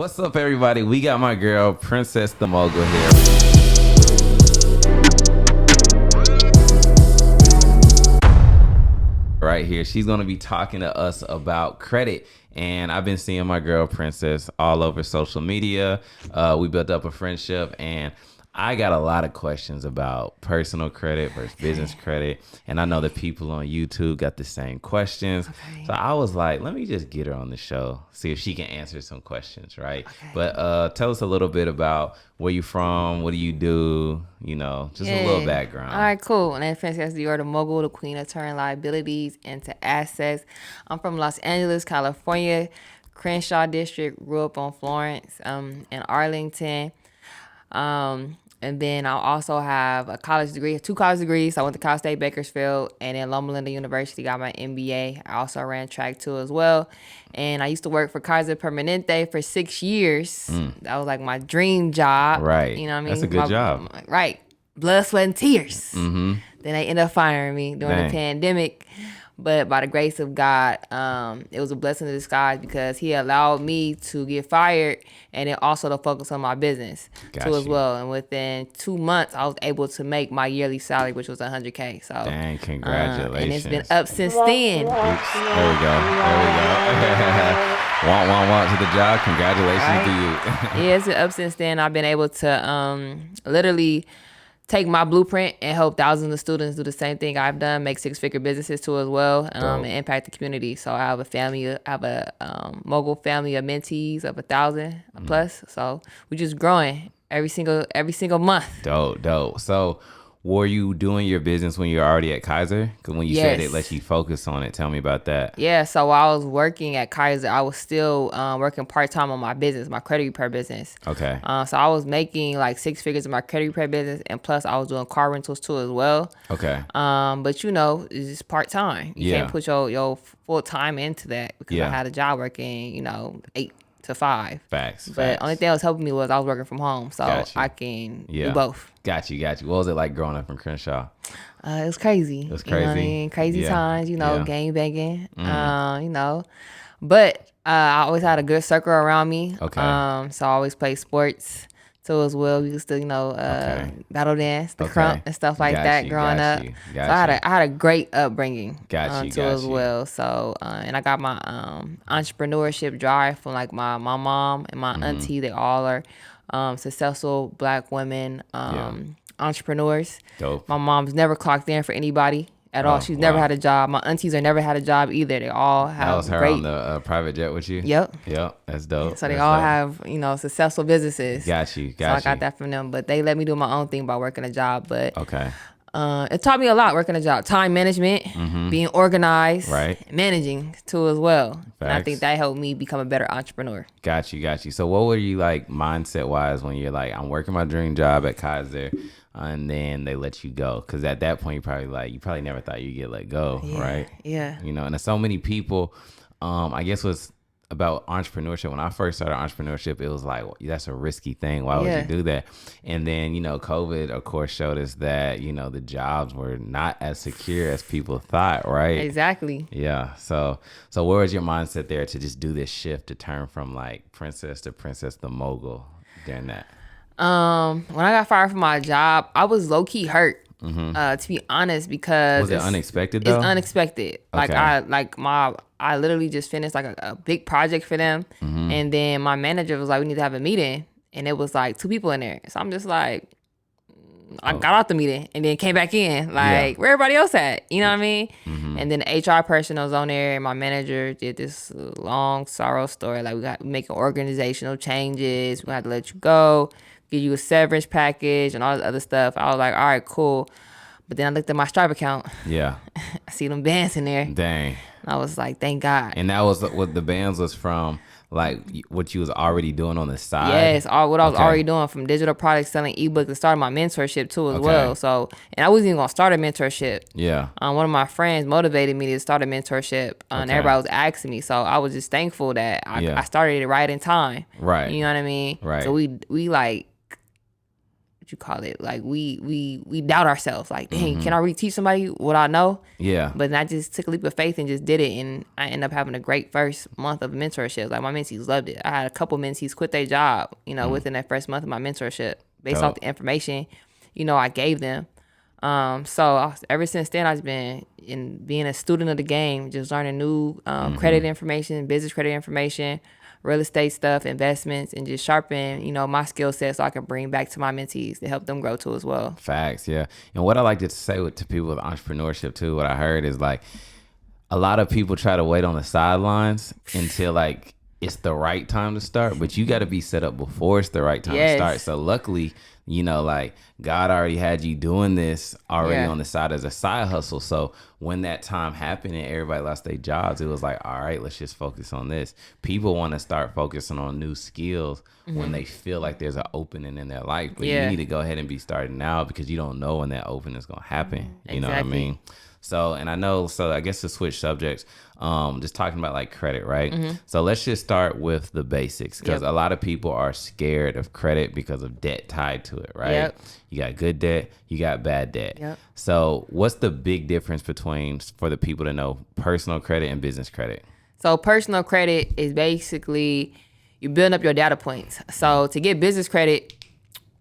What's up, everybody? We got my girl, Princess the Mogul here. Right here. She's going to be talking to us about credit. And I've been seeing my girl, Princess, all over social media. We built up a friendship, and I got a lot of questions about personal credit versus business credit. And I know the people on YouTube got the same questions. Okay. So I was like, let me just get her on the show, see if she can answer some questions, right? Okay. But tell us a little bit about where you from, what do you do, just a little background. All right, cool. My name is Princess the Mogul, the queen of turning liabilities into assets. I'm from Los Angeles, California, Crenshaw District, grew up on Florence, in Arlington. And then I also have a college degree, 2 college degrees. So I went to Cal State Bakersfield, and then Loma Linda University, got my MBA. I also ran track too as well. And I used to work for Kaiser Permanente for 6 years. That was like my dream job. Right. You know what I mean? That's a good job. Right. Blood, sweat, and tears. Mm-hmm. Then they ended up firing me during the pandemic. But by the grace of God, it was a blessing in disguise because he allowed me to get fired and then also to focus on my business too as well. And within 2 months, I was able to make my yearly salary, which was $100K. So dang, congratulations. And it's been up since then. Oops. There we go. Want to the job. Congratulations to you. Yeah, it's been up since then. I've been able to literally take my blueprint and help thousands of students do the same thing I've done, make 6-figure businesses too as well, and impact the community. So I have a mogul family of mentees of 1,000 plus. So we're just growing every single month. Dope. So were you doing your business when you were already at Kaiser? Because when you said it let you focus on it, tell me about that. Yeah, so while I was working at Kaiser, I was still working part-time on my business, my credit repair business. Okay. So I was making like 6 figures in my credit repair business, and plus I was doing car rentals too as well. Okay. But it's just part-time. You can't put your full time into that because I had a job working, 8 to 5. Facts. Only thing that was helping me was I was working from home, so I can do both. Got you. What was it like growing up in Crenshaw? It was crazy. It was crazy. You know what I mean? Crazy times, gang banging, But I always had a good circle around me. Okay. So I always played sports too as well. We used to, battle dance, the crump and stuff like that growing up. So I had a great upbringing too as well. So and I got my entrepreneurship drive from like my mom and my auntie. They all are successful Black women entrepreneurs. Dope. My mom's never clocked in for anybody at all. She's never had a job. My aunties have never had a job either. They all have That was her on the private jet with you? Yep. That's dope. So they all have, successful businesses. Got you. So I got that from them. But they let me do my own thing by working a job. But okay. It taught me a lot working a job. Time management, being organized, managing too as well. Facts. And I think that helped me become a better entrepreneur. Got you. So what were you like mindset wise when you're like, I'm working my dream job at Kaiser, and then they let you go? Because at that point you probably never thought you'd get let go, right? Yeah. And there's so many people, I guess what's about entrepreneurship. When I first started entrepreneurship, it was like, that's a risky thing. Why would you do that? And then, COVID, of course, showed us that, the jobs were not as secure as people thought, right? Exactly. Yeah. So where was your mindset there to just do this shift to turn from like Princess to Princess the Mogul during that? When I got fired from my job, I was low key hurt. To be honest, because was it unexpected though? It's unexpected. Okay. I literally just finished like a big project for them, and then my manager was like, "We need to have a meeting," and it was like 2 people in there. So I'm just like, I got out the meeting and then came back in, like where everybody else at? You know what I mean? And then the HR person was on there, and my manager did this long sorrow story. Like, we got making organizational changes. We had to let you go, give you a severance package and all this other stuff. I was like, all right, cool. But then I looked at my Stripe account. Yeah. I see them bands in there. Dang. And I was like, thank God. And that was what the bands was from, like what you was already doing on the side? Yes, what I was already doing, from digital products, selling ebooks, and starting my mentorship too as well. So, and I wasn't even going to start a mentorship. Yeah. One of my friends motivated me to start a mentorship, and everybody was asking me. So I was just thankful that I started it right in time. Right. You know what I mean? Right. So we like what you call it, like we doubt ourselves, like, dang, can I really teach somebody what I know? Yeah. But then I just took a leap of faith and just did it, and I ended up having a great first month of mentorship. Like, my mentees loved it. I had a couple mentees quit their job, within that first month of my mentorship based off the information, I gave them. So ever since then, I've been being a student of the game, just learning new credit information, business credit information, real estate stuff, investments, and just sharpen, my skill set so I can bring back to my mentees to help them grow too as well. Facts, yeah. And what I like to say to people with entrepreneurship too, what I heard is like a lot of people try to wait on the sidelines until like it's the right time to start, but you got to be set up before it's the right time to start. So luckily, like God already had you doing this already on the side as a side hustle. So when that time happened and everybody lost their jobs, it was like, all right, let's just focus on this. People want to start focusing on new skills when they feel like there's an opening in their life. But you need to go ahead and be starting now because you don't know when that opening is going to happen. You know what I mean? So, and I guess to switch subjects, just talking about like credit, right? So let's just start with the basics because a lot of people are scared of credit because of debt tied to it, right? You got good debt, you got bad debt. So what's the big difference for the people to know personal credit and business credit? So personal credit is basically you building up your data points. So to get business credit,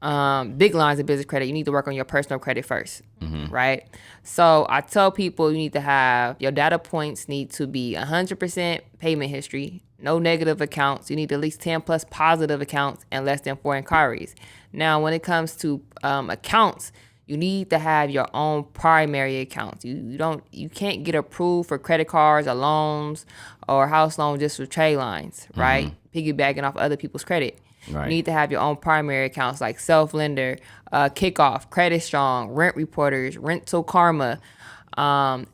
big lines of business credit, you need to work on your personal credit first, right? So I tell people you need to have your data points need to be 100% payment history, no negative accounts. You need at least 10 plus positive accounts and less than 4 inquiries. Now, when it comes to accounts, you need to have your own primary accounts. You can't get approved for credit cards or loans or house loans just with Tradelines, right? Piggybacking off other people's credit. Right. You need to have your own primary accounts like Self-Lender, Kickoff, Credit Strong, Rent Reporters, Rental Karma,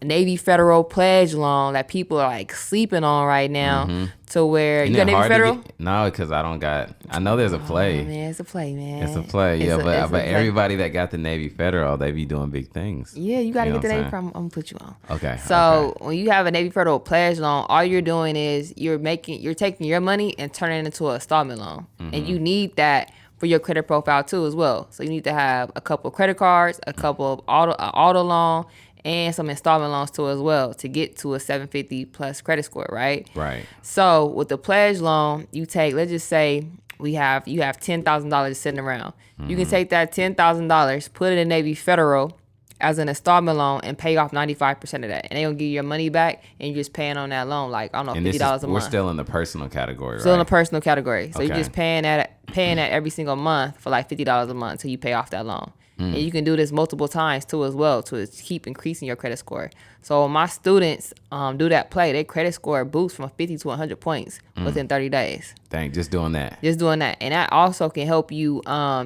Navy Federal Pledge Loan that people are like sleeping on right now to where Isn't you got Navy Federal? No, because I know there's a play. Oh, man, it's a play, man. It's a play, but everybody that got the Navy Federal, they be doing big things. Yeah, you got to get the Navy Federal. I'm going to put you on. Okay. So when you have a Navy Federal Pledge Loan, all you're doing is you're taking your money and turning it into an installment loan. And you need that for your credit profile too as well. So you need to have a couple of credit cards, a couple of auto loan, and some installment loans too as well to get to a 750 plus credit score, right? Right. So with the pledge loan, you take, let's just say you have $10,000 sitting around. You can take that $10,000, put it in Navy Federal as an installment loan and pay off 95% of that. And they're going to give you your money back and you're just paying on that loan, like, I don't know, $50 a month. We're still in the personal category, right? Still in the personal category. So you're just paying that every single month for like $50 a month until you pay off that loan. And you can do this multiple times too as well to keep increasing your credit score. So when my students do that play, their credit score boosts from 50 to 100 points within 30 days. Dang, just doing that. And that also can help you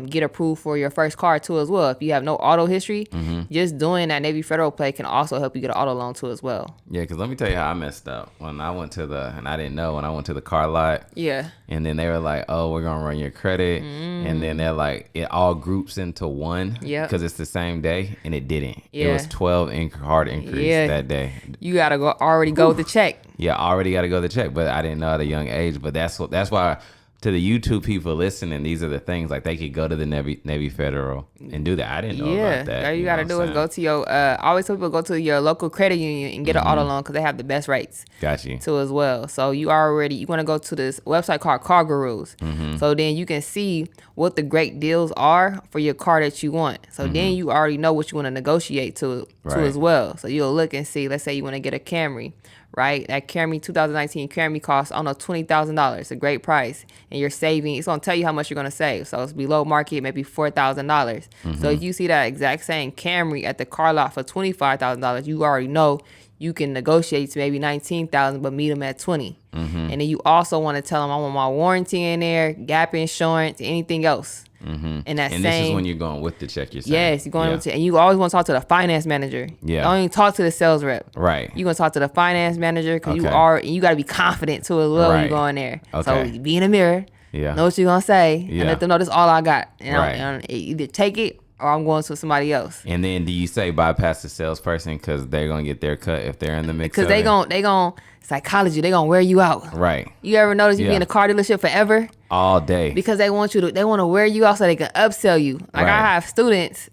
get approved for your first car too as well. If you have no auto history, just doing that Navy Federal play can also help you get an auto loan too as well. Yeah, because let me tell you how I messed up. When I went to the car lot. Yeah. And then they were like, oh, we're going to run your credit. And then they're like, it all groups into one. Yeah. Because it's the same day. And it didn't. Yeah. It was 12 hard increase that day. You got to already go with the check. Yeah, I already got to go with the check. But I didn't know at a young age. But that's why to the YouTube people listening, these are the things like they could go to the Navy Federal and do that. I didn't know about that. All you got to do is go to your, I always tell people go to your local credit union and get an auto loan because they have the best rates. Got you. Too as well. So you want to go to this website called Car Gurus. So then you can see what the great deals are for your car that you want. So then you already know what you want to negotiate to as well. So you'll look and see, let's say you want to get a Camry. Right, that Camry 2019 Camry costs $20,000. It's a great price, and you're saving. It's gonna tell you how much you're gonna save. So it's below market, maybe $4,000. So if you see that exact same Camry at the car lot for $25,000, you already know you can negotiate to maybe $19,000, but meet them at $20,000. And then you also want to tell them I want my warranty in there, gap insurance, anything else. And this is when you're going with the check. You're saying. Yes, you're going with it, and you always want to talk to the finance manager. Yeah, don't even talk to the sales rep. Right, you're gonna talk to the finance manager because you got to be confident too as well when you go in there. So be in the mirror. Yeah, know what you're gonna say, and let them know this is all I got. And either take it or I'm going to somebody else. And then do you say bypass the salesperson because they're gonna get their cut if they're in the mix? Because they gon' psychology, they gonna wear you out. Right. You ever notice you be in a car dealership forever? all day because they want to wear you out so they can upsell you. Like Right. I have students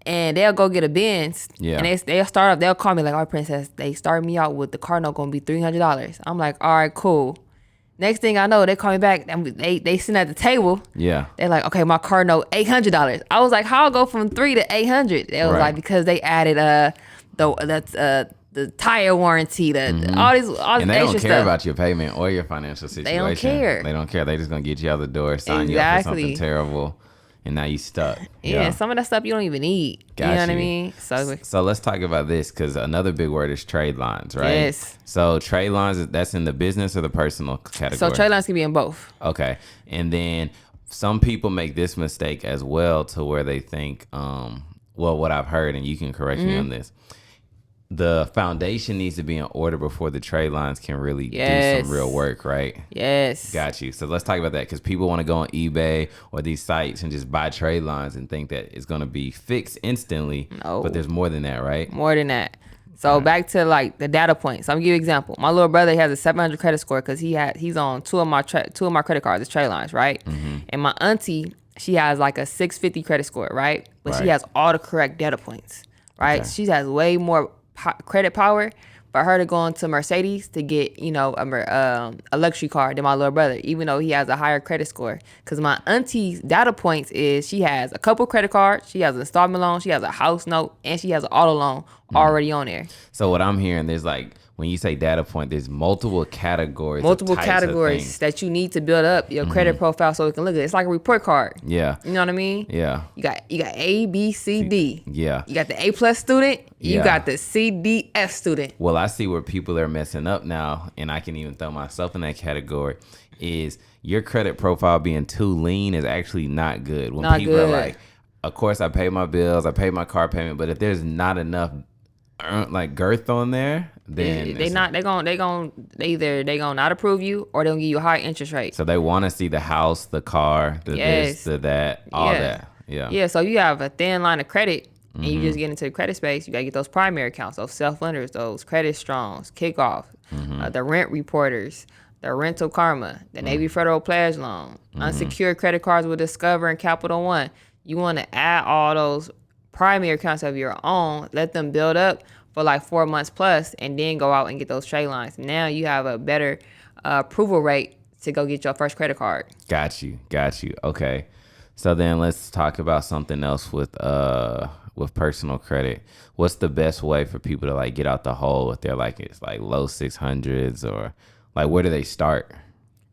and they'll go get a Benz Yeah. and they'll start up. They'll call me like, "All right, Princess, they start me out with the car note going to be $300." I'm like, "All right, cool." Next thing I know, they call me back and they sit at the table. Yeah. They're like, "Okay, my car note $800." I was like, "How I go from 3 to 800?" They was Right. like, "Because they added the tire warranty, all this And they don't extra care stuff." about your payment or your financial situation. don't care. They don't care. They just gonna get you out the door, sign you up for something Exactly. terrible, and now you stuck. Yeah, some of that stuff you don't even need. You know what I mean? So let's talk about this because another big word is trade lines, right? Yes. So trade lines, that's in the business or the personal category. So trade lines can be in both. Okay. And then some people make this mistake as well to where they think, well, what I've heard, and you can correct me on this, the foundation needs to be in order before the trade lines can really do some real work, right? Yes. Got you. So let's talk about that because people want to go on eBay or these sites and just buy trade lines and think that it's going to be fixed instantly. No. But there's more than that, right? More than that. So back to like the data points. I'm gonna give you an example. My little brother has a 700 credit score because he's on two of my credit cards, it's trade lines, right? And my auntie, she has like a 650 credit score, right? But she Right. has all the correct data points, right? Okay. She has way more credit power for her to go into Mercedes to get, a luxury car than my little brother, even though he has a higher credit score. Because my auntie's data points is she has a couple credit cards, she has an installment loan, she has a house note, and she has an auto loan already on there. So what I'm hearing, there's like, when you say data point, there's multiple categories. Multiple types of categories things. that you need to build up your credit profile so it can look good. It's like a report card. Yeah. You know what I mean? Yeah. You got A, B, C, D. Yeah. You got the A plus student. You Yeah. got the C, D, F student. Well, I see where people are messing up now, and I can even throw myself in that category, is your credit profile being too lean is actually not good. When Not people are good. like, of course I pay my bills, I pay my car payment, but if there's not enough like girth on there, then They either not approve you or they'll give you a high interest rate. so they want to see the house, the car, the Yes. this, the that, all Yeah. that. Yeah. Yeah, so you have a thin line of credit and you just get into the credit space. You got to get those primary accounts, those self-lenders, those credit strongs, kickoff, the rent reporters, the rental karma, the Navy Federal Pledge Loan, unsecured credit cards with Discover and Capital One. You want to add all those primary accounts of your own, let them build up for like 4 months plus, and then go out and get those trade lines. Now you have a better approval rate to go get your first credit card. Got you. Okay. So then let's talk about something else with personal credit. What's the best way for people to like get out the hole if they're like, it's like low 600s, or like where do they start?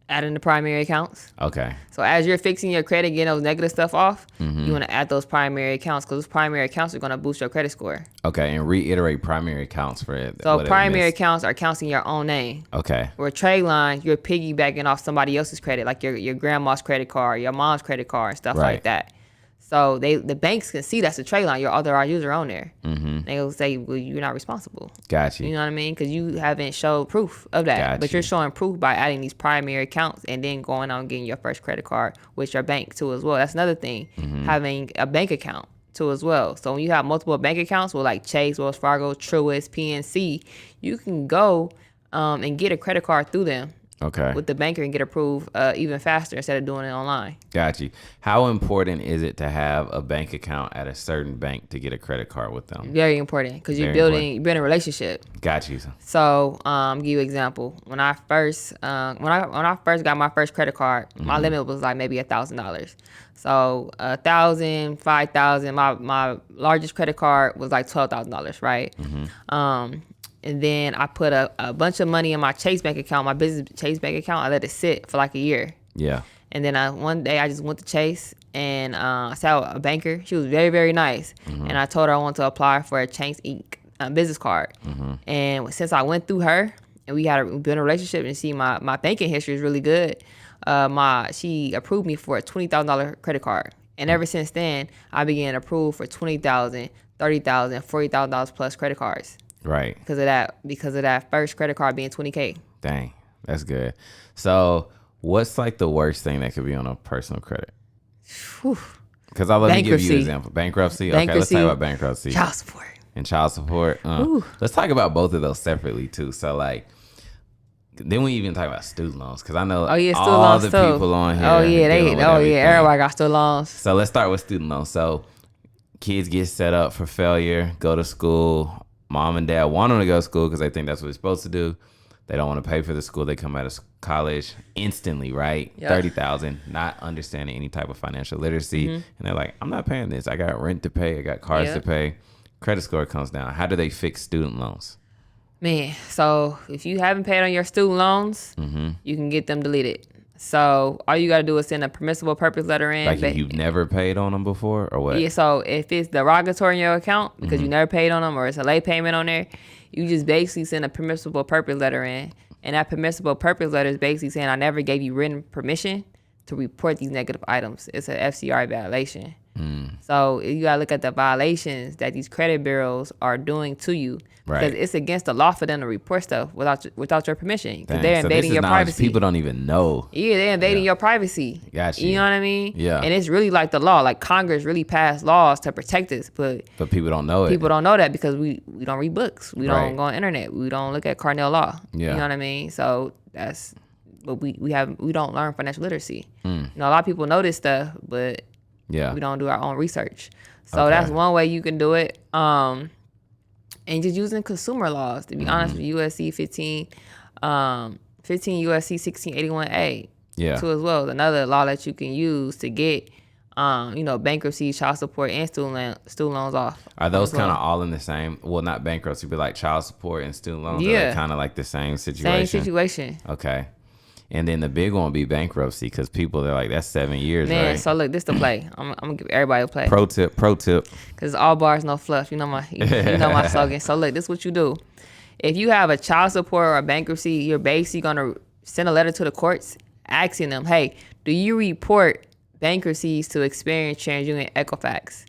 Adding the primary accounts. Okay. So as you're fixing your credit, getting those negative stuff off, you want to add those primary accounts because those primary accounts are going to boost your credit score. Okay, and reiterate primary accounts for it. So primary accounts are accounts in your own name. Okay. Where trade lines, you're piggybacking off somebody else's credit, like your grandma's credit card, your mom's credit card, and stuff Right. like that. So the banks can see that's a trade line, your authorized user on there. They'll say, well, you're not responsible. Got you. You know what I mean? Because you haven't showed proof of that. Got But you. you're showing proof by adding these primary accounts and then going on and getting your first credit card with your bank too as well. That's another thing, having a bank account too as well. So when you have multiple bank accounts with like Chase, Wells Fargo, Truist, PNC, you can go and get a credit card through them. Okay. With the banker and get approved even faster instead of doing it online. Got you. How important is it to have a bank account at a certain bank to get a credit card with them? Very important because you're building a relationship. Got you. So, give you an example. When I first got my first credit card, my limit was like maybe $1,000. So 1,000, 5,000. My largest credit card was like $12,000, right? And then I put a bunch of money in my Chase bank account, my business Chase bank account. I let it sit for like a year. Yeah. And then one day I just went to Chase and I saw a banker. She was very, very nice. And I told her I want to apply for a Chase Inc. Business card. And since I went through her and we built a relationship and see my banking history is really good, she approved me for a $20,000 credit card. And ever since then, I began approved for $20,000, $30,000, $40,000 plus credit cards. Right. Because of that first credit card being $20K. Dang, that's good. So what's like the worst thing that could be on a personal credit? Because I'll let me give you an example. Bankruptcy. Okay, let's talk about bankruptcy. Child support. And child support. Let's talk about both of those separately too. So like, Then we even talk about student loans because I know Oh yeah, student all loans the too. people on here. Oh yeah, dealing with everything. everybody got student loans. So let's start with student loans. So kids get set up for failure, go to school. Mom and dad want them to go to school because they think that's what they're supposed to do. They don't want to pay for the school. They come out of college instantly, right? Yeah. 30,000, not understanding any type of financial literacy, and they're like, "I'm not paying this. I got rent to pay. I got cars to pay." Credit score comes down. How do they fix student loans? Man, so if you haven't paid on your student loans, you can get them deleted. So all you got to do is send a permissible purpose letter in. Like if you've never paid on them before, or what? Yeah, so if it's derogatory in your account because you never paid on them or it's a late payment on there, you just basically send a permissible purpose letter in. And that permissible purpose letter is basically saying, I never gave you written permission to report these negative items. It's an FCR violation. So you got to look at the violations that these credit bureaus are doing to you. Because it's against the law for them to report stuff without your permission. Because they're invading your privacy. People don't even know. Yeah, they're invading your privacy. Gotcha. You know what I mean? Yeah. And it's really like the law. Like Congress really passed laws to protect us. But people don't know it. People don't know that because we don't read books. We don't go on internet. We don't look at Cornell law. Yeah. You know what I mean? So that's but we don't learn financial literacy. You know, a lot of people know this stuff, but we don't do our own research. So that's one way you can do it. And just using consumer laws, to be honest with USC 15 USC 1681A too as well. Another law that you can use to get bankruptcy, child support, and student loans off. Are those kind of all in the same? Well, not bankruptcy, but like child support and student loans. Yeah, are kind of like the same situation. Same situation. Okay. And then the big one will be bankruptcy because people, they're like, that's 7 years, Man, right? so look, this the play. I'm gonna give everybody a play. Pro tip. Because all bars, no fluff. You know my slogan. So look, this is what you do. If you have a child support or a bankruptcy, you're basically gonna send a letter to the courts asking them, hey, do you report bankruptcies to Experian, TransUnion, Equifax?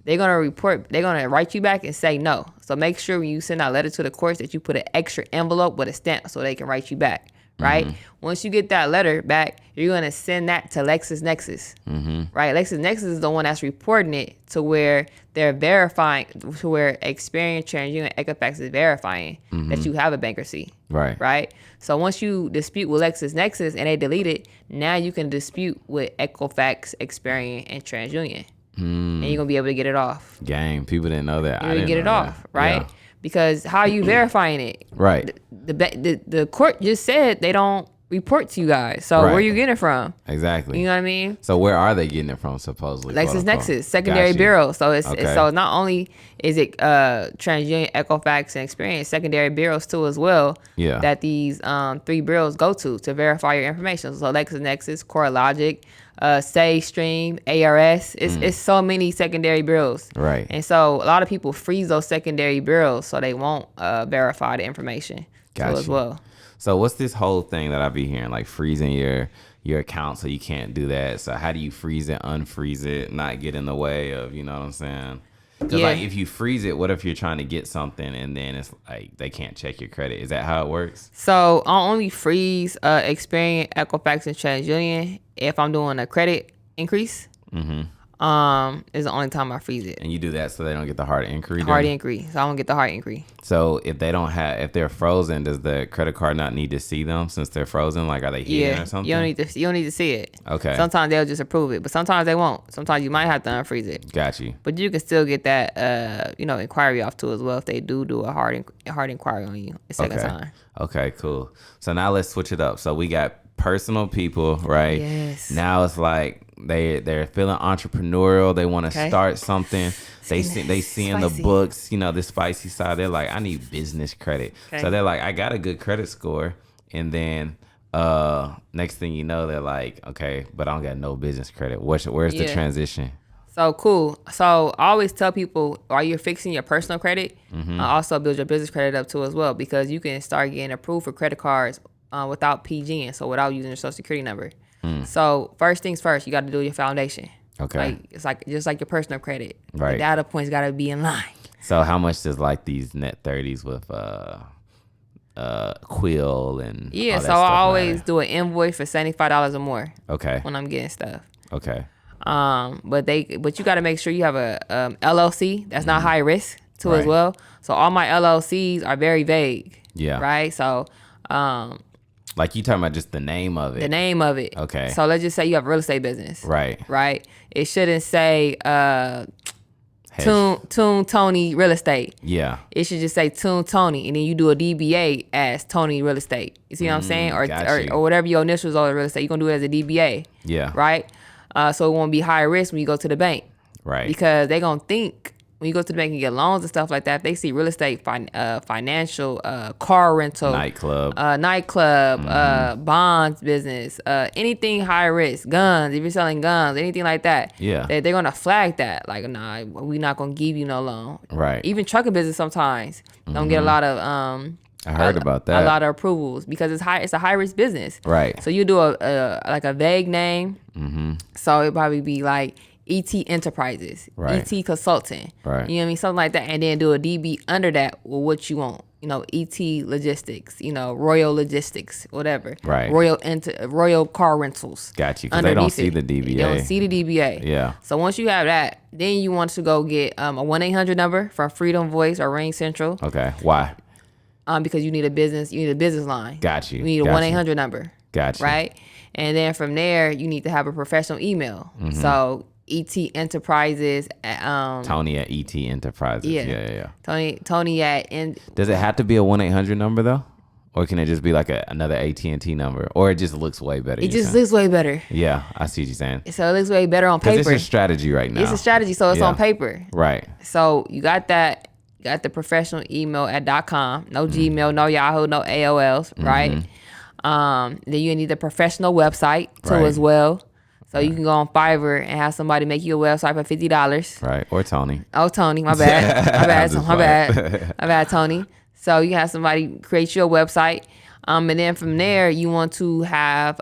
They're gonna write you back and say no. So make sure when you send that letter to the courts that you put an extra envelope with a stamp so they can write you back. Right? Once you get that letter back, you're going to send that to LexisNexis. Right? LexisNexis is the one that's reporting it to where they're verifying, to where Experian, TransUnion, Equifax is verifying that you have a bankruptcy. Right? So once you dispute with LexisNexis and they delete it, now you can dispute with Equifax, Experian, and TransUnion. And you're going to be able to get it off. Gang, people didn't know that. You're going to get it off, right? Yeah. Because how are you verifying it? Right. The court just said they don't report to you guys. So where are you getting it from? Exactly. You know what I mean? So where are they getting it from supposedly? LexisNexis, secondary bureau. So it's so not only is it TransUnion, Equifax, and Experian, secondary bureaus too as well. Yeah. That these 3 bureaus go to verify your information. So LexisNexis, CoreLogic, SageStream, ARS. It's so many secondary bureaus. Right. And so a lot of people freeze those secondary bureaus so they won't verify the information as well. So what's this whole thing that I be hearing, like freezing your account so you can't do that? So how do you freeze it, unfreeze it, not get in the way of, you know what I'm saying? Because like if you freeze it, what if you're trying to get something and then it's like they can't check your credit? Is that how it works? So I'll only freeze Experian, Equifax, and TransUnion if I'm doing a credit increase. Is the only time I freeze it. And you do that so they don't get the hard inquiry? Hard inquiry. So I don't get the hard inquiry. So if they're frozen, does the credit card not need to see them since they're frozen? Like, are they hidden or something? You don't need to see it. Okay. Sometimes they'll just approve it, but sometimes they won't. Sometimes you might have to unfreeze it. Got you. But you can still get that inquiry off too as well if they do a hard inquiry on you a second time. Okay, cool. So now let's switch it up. So we got personal people, right? Yes. Now it's like they're feeling entrepreneurial. They want to start something. They see in the books, this spicy side. They're like, I need business credit. Okay. So they're like, I got a good credit score, and then next thing you know, they're like, okay, but I don't got no business credit. Where's the transition? So cool. So I always tell people while you're fixing your personal credit, also build your business credit up too as well, because you can start getting approved for credit cards without PGing, so without using your social security number. So first things first, you got to do your foundation. Okay. It's like just like your personal credit. Right. The data points got to be in line. So how much does like these net 30s with Quill and all that so stuff I always matter? do an invoice for $75 or more. Okay. When I'm getting stuff. Okay. But you got to make sure you have a LLC that's not high risk too as well. So all my LLCs are very vague. Yeah. Right. So Like you talking about just the name of it. The name of it. Okay. So let's just say you have a real estate business. Right. Right. It shouldn't say Tony Real Estate. Yeah. It should just say Tony, and then you do a DBA as Tony Real Estate. You see what I'm saying? Or whatever your initials are, real estate. You're gonna do it as a DBA. Yeah. Right. So it won't be high risk when you go to the bank. Right. Because they're gonna think when you go to the bank and get loans and stuff like that, if they see real estate, financial, car rental, nightclub, bonds business, anything high risk, guns, if you're selling guns, anything like that, they're going to flag that. Like, nah, we're not going to give you no loan. Right. Even trucking business sometimes don't get a lot of, I heard about that. A lot of approvals because it's a high risk business. Right. So you do a vague name. So it'd probably be like ET Enterprises, right. ET Consulting, right. You know what I mean? Something like that. And then do a DB under that with what you want. You know, ET Logistics, you know, Royal Logistics, whatever. Right. Royal Car Rentals. Got you. Because they don't see the DBA. They don't see the DBA. Yeah. So once you have that, then you want to go get a 1-800 number from Freedom Voice or Ring Central. Okay. Why? Because you need a business line. Got you. You need a 1-800 number. Got you. Right? And then from there, you need to have a professional email. So ET Enterprises. Tony at ET Enterprises. Yeah. Tony at. Does it have to be a 1-800 number though, or can it just be like another AT&T number, or it just looks way better? It just looks way better. Yeah, I see what you're saying. So it looks way better on paper. Because it's a strategy right now. It's a strategy, so it's on paper. Right. So you got that. You got the professional email at .com. No Gmail, no Yahoo, no AOLs. Right. Then you need the professional website too as well. So you can go on Fiverr and have somebody make you a website for $50. Right. Or Tony. Oh, Tony. My bad. My bad, Tony. So you can have somebody create you a website. And then from there, you want to have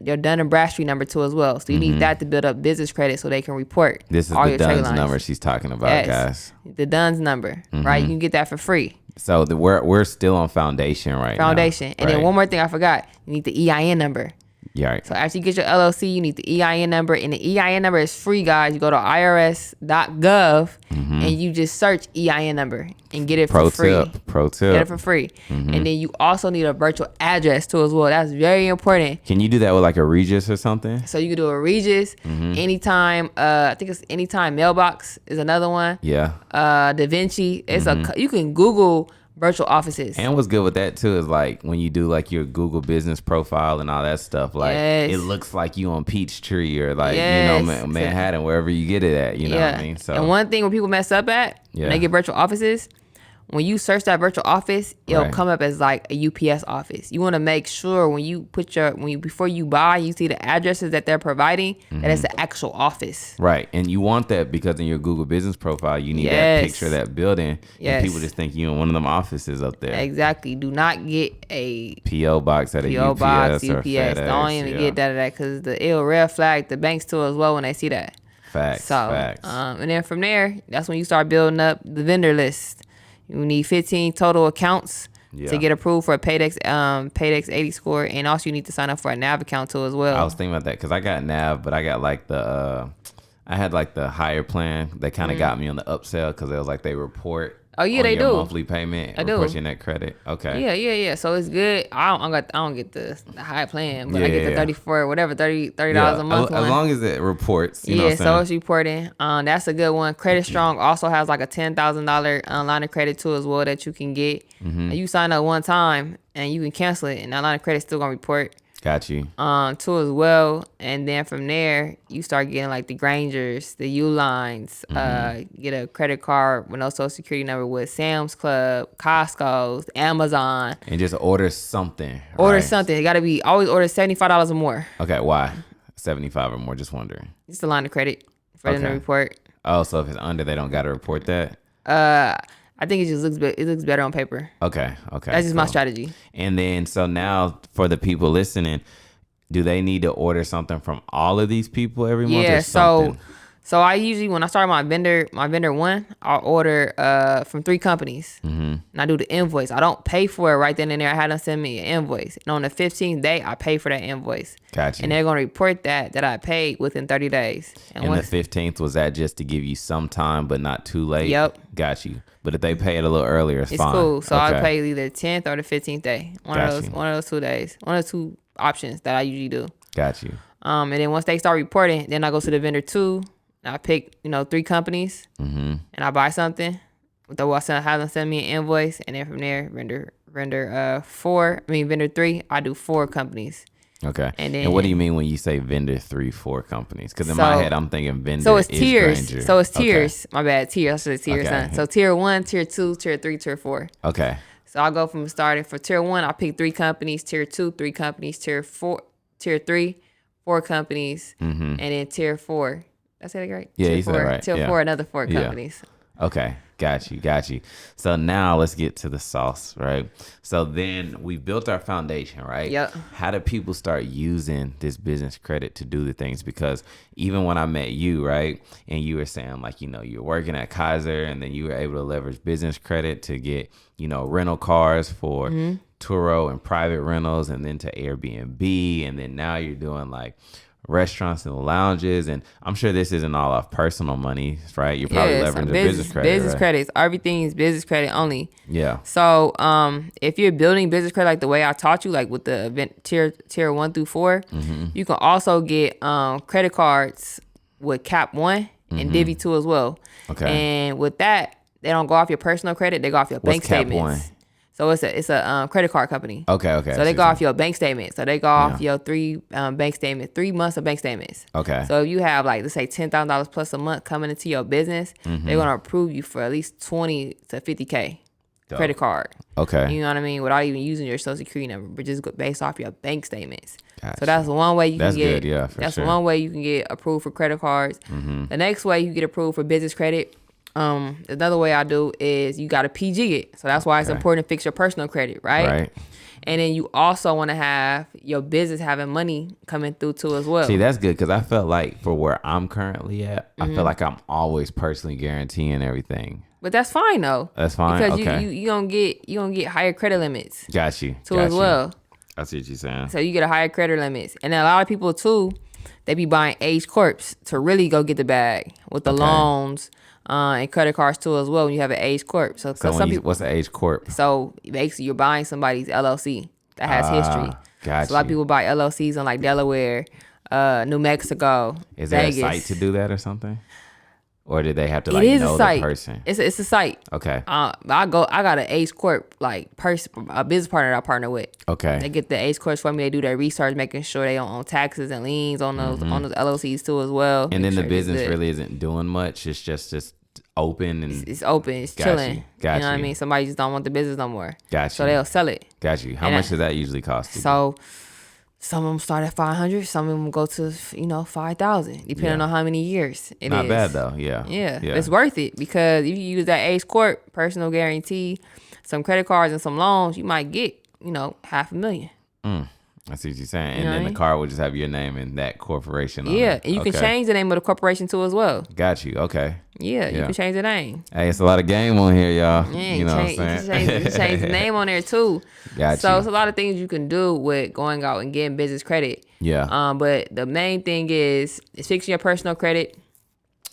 your Dun & Bradstreet number too as well. So you need that to build up business credit so they can report. This is all the your Dunn's Tradelines. number she's talking about, guys. The Dunn's number, right? You can get that for free. So we're still on foundation now. Foundation. And then one more thing I forgot. You need the EIN number. Yeah, right. So after you get your LLC, you need the EIN number. And the EIN number is free, guys. You go to irs.gov and you just search EIN number and get it for free. Pro tip. Get it for free. And then you also need a virtual address too as well. That's very important. Can you do that with like a Regis or something? So you can do a Regis, Anytime. I think it's Anytime Mailbox is another one. Yeah. Da Vinci. It's you can Google virtual offices. And what's good with that too is like when you do like your Google business profile and all that stuff, like it looks like you on Peachtree or like Manhattan, wherever you get it at. You know what I mean? So and one thing where people mess up at when they get virtual offices, when you search that virtual office, it'll come up as like a UPS office. You want to make sure when you before you buy, you see the addresses that they're providing, that it's the actual office. Right. And you want that because in your Google business profile, you need that picture of that building. And people just think you in one of them offices up there. Exactly. Do not get a P.O. box at a UPS or FedEx. Don't even get that because it'll red flag the banks too as well when they see that. Facts. And then from there, that's when you start building up the vendor list. You need 15 total accounts to get approved for a Paydex 80 score, and also you need to sign up for a Nav account too as well. I was thinking about that because I got Nav, but I got like I had like the higher plan that kind of got me on the upsell because it was like they report. Oh yeah, they do monthly payment. I do. Report your net credit. Okay. Yeah. So it's good. I don't get the high plan, but I get the 34 whatever $30 a month. As long as it reports. You know what I'm so saying? it's reporting. That's a good one. Credit Strong also has like a $10,000 line of credit too as well that you can get. And you sign up one time and you can cancel it, and that line of credit's still gonna report. Got you. Too as well, and then from there you start getting like the Grangers, the U-Lines, get a credit card with no social security number with Sam's Club, Costco's, Amazon, and just order something. Order something. It got to be always order $75 or more. Okay, why 75 or more? Just wondering. It's the line of credit for them to report. Oh, so if it's under, they don't got to report that. I think it just looks better on paper. Okay. That's just my strategy. And then, so now for the people listening, do they need to order something from all of these people every month? Yeah. Or something? So I usually, when I start my vendor one, I'll order from 3 companies. And I do the invoice. I don't pay for it right then and there. I had them send me an invoice. And on the 15th day, I pay for that invoice. Gotcha. And they're going to report that I paid within 30 days. And the 15th, was that just to give you some time but not too late? Yep. Got you. But if they pay it a little earlier, it's fine. It's cool. So okay. I pay either 10th or the 15th day. One of those 2 days. One of the 2 options that I usually do. Got you. And then once they start reporting, then I go to the vendor 2. I pick, 3 companies, and I buy something. Have them send me an invoice, and then from there, vendor 3, I do 4 companies. Okay. And what do you mean when you say vendor 3, 4 companies? Because in my head, I'm thinking vendor. So it's is tiers. Granger. So it's tiers. Okay. My bad. Tiers. I said tiers. Okay. So tier 1, tier 2, tier 3, tier 4. Okay. So I'll go from starting for tier 1. I pick 3 companies. Tier 2, 3 companies. Tier 3, 4 companies, and then tier 4. Did I say that right? Yeah, tier you 4, said it right. Tier 4, another 4 companies. Okay. Got you. So now let's get to the sauce, right? So then we built our foundation, right? Yep. How do people start using this business credit to do the things? Because even when I met you, right, and you were saying like, you're working at Kaiser and then you were able to leverage business credit to get, rental cars for Turo and private rentals, and then to Airbnb. And then now you're doing like restaurants and lounges, and I'm sure this isn't all off personal money, right? You're probably leveraging business credit. Business right? credits, everything is business credit only. Yeah. So, if you're building business credit like the way I taught you, like with the event tier 1 through 4, you can also get credit cards with Cap 1 and Divvy 2 as well. Okay. And with that, they don't go off your personal credit; they go off your bank Cap statements. 1? So it's a credit card company. Okay. So they go off your bank statement. So they go off your 3 bank statements, 3 months of bank statements. Okay. So if you have like, let's say $10,000 plus a month coming into your business, they're gonna approve you for at least 20 to 50K credit card. Okay. You know what I mean? Without even using your social security number, but just based off your bank statements. Gotcha. So that's one way you can get. Good, yeah, for that's sure. one way you can get approved for credit cards. The next way you get approved for business credit. Another way I do is you got to PG it. So that's why it's important to fix your personal credit, right? Right. And then you also want to have your business having money coming through too as well. See, that's good because I felt like for where I'm currently at, I feel like I'm always personally guaranteeing everything. But that's fine though. That's fine. Because okay. you gonna get higher credit limits. Got you. Too as well. I see what you're saying. So you get a higher credit limits. And then a lot of people too, they be buying Age Corps to really go get the bag with the loans. And credit cards too as well when you have an Age Corp. So some people, what's an Age Corp? So basically you're buying somebody's LLC that has history. Gotcha. So a lot of people buy LLCs in like Delaware, New Mexico, Is there Vegas. a site to do that or something? Or did they have to It is know a site. the person? It's a site. Okay. I got an Age Corp a business partner that I partner with. Okay. They get the Age Corps for me. They do their research, making sure they don't own taxes and liens on those LLCs too as well. And then the business really isn't doing much. It's just open and it's open. It's chilling. You know what I mean? Somebody just don't want the business no more. Got you. So they'll sell it. Got you. How much does that usually cost? So some of them start at 500. Some of them go to 5,000, depending on how many years it is. Not bad though. Yeah. It's worth it because if you use that Age Corp personal guarantee, some credit cards and some loans, you might get $500,000. I see what you're saying. And then the card will just have your name and that corporation on it. Yeah, and you can change the name of the corporation too as well. Got you. Okay. Yeah, you can change the name. Hey, it's a lot of game on here, y'all. Yeah, you know what I'm saying? You can change the name on there too. Got So you. it's a lot of things you can do with going out and getting business credit. Yeah. But the main thing is fixing your personal credit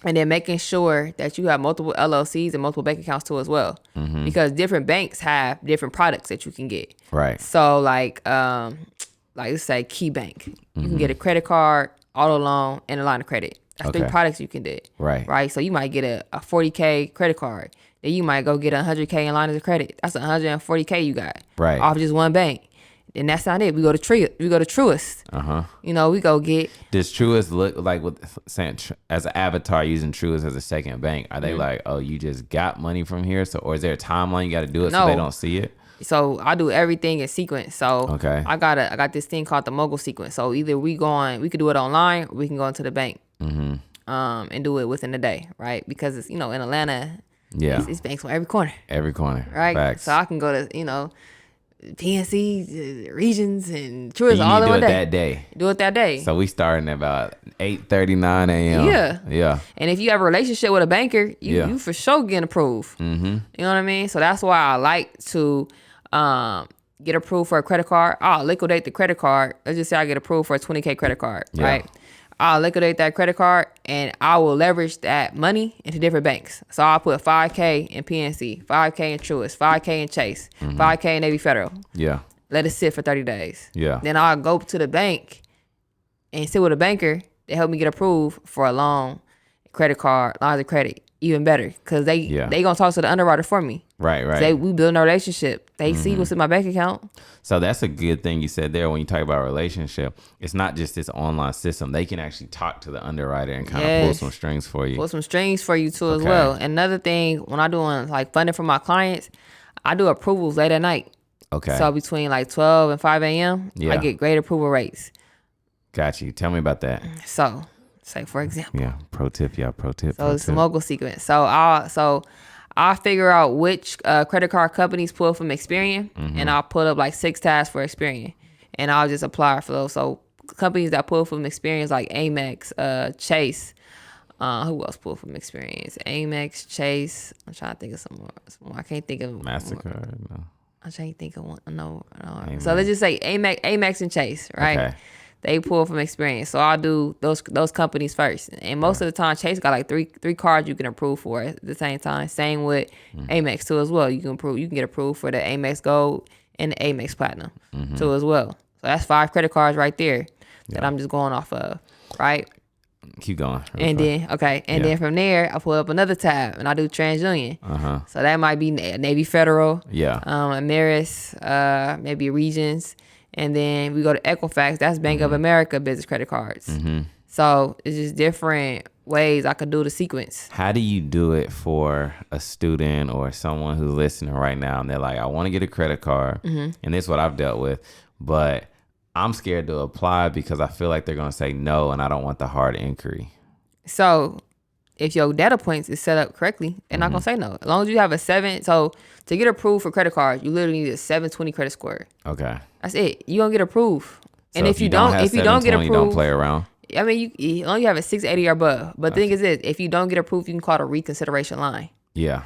and then making sure that you have multiple LLCs and multiple bank accounts too as well. Because different banks have different products that you can get. Right. So like let's say Key Bank. You can get a credit card, auto loan, and a line of credit. That's 3 products you can get. Right. So you might get a 40K credit card. Then you might go get 100K in line of credit. That's 140K you got. Right. Off just one bank. And that's not it. We go to Truist. We go get. Does Truist look like with saying as an avatar using Truist as a second bank? Are they like, oh, you just got money from here? So, or is there a timeline you got to do it so they don't see it? So I do everything in sequence. So I got this thing called the Mogul sequence. So either we could do it online, or we can go into the bank, and do it within the day, right? Because it's in Atlanta, it's banks on every corner. Every corner, right? Facts. So I can go to PNC, Regions, and Truist You all need in to one do it day. that day. Do it that day. So we starting at about 8:39 a.m. Yeah. Yeah. And if you have a relationship with a banker, you for sure getting approved. Mm-hmm. You know what I mean? So that's why I like to get approved for a credit card. I'll liquidate the credit card. Let's just say I get approved for a 20K credit card, right? I'll liquidate that credit card and I will leverage that money into different banks. So I'll put 5K in PNC, 5K in Truist, 5K in Chase, 5K in Navy Federal. Yeah. Let it sit for 30 days. Yeah. Then I'll go to the bank and sit with a banker to help me get approved for a long credit card, lines of credit, even better. Because they going to talk to the underwriter for me. Right. We build a relationship. They see what's in my bank account. So that's a good thing you said there when you talk about a relationship. It's not just this online system. They can actually talk to the underwriter and kind of pull some strings for you. Pull some strings for you too as well. Another thing, when I'm doing like funding for my clients, I do approvals late at night. Okay. So between like 12 and 5 a.m., I get great approval rates. Got you. Tell me about that. So, say for example. Yeah. Pro tip, y'all. Pro tip. So it's the mogul sequence. So I'll figure out which credit card companies pull from Experian, and I'll put up like 6 tasks for Experian, and I'll just apply for those. So companies that pull from Experian like Amex, Chase. Who else pulled from Experience? Amex, Chase. I'm trying to think of some more. I can't think of MasterCard. No. I'm trying to think of one. No. So let's just say Amex and Chase, right? Okay. They pull from Experience. So I'll do those companies first. And most of the time, Chase got like three cards you can approve for at the same time. Same with Amex too as well. You can get approved for the Amex Gold and the Amex Platinum too as well. So that's 5 credit cards right there that I'm just going off of, right? Keep going. And then from there, I pull up another tab and I do TransUnion. So that might be Navy Federal, Ameris, maybe Regions. And then we go to Equifax. That's Bank of America business credit cards. So it's just different ways I could do the sequence. How do you do it for a student or someone who's listening right now and they're like, I want to get a credit card. And this is what I've dealt with. But I'm scared to apply because I feel like they're going to say no and I don't want the hard inquiry. So if your data points is set up correctly, they're not going to say no. As long as you have a 7. So to get approved for credit cards, you literally need a 720 credit score. Okay. That's it. You're going to get approved. And so if you don't get approved, don't play around. I mean, as long as you have a 680 or above. But the thing is this, if you don't get approved, you can call it a reconsideration line. Yeah.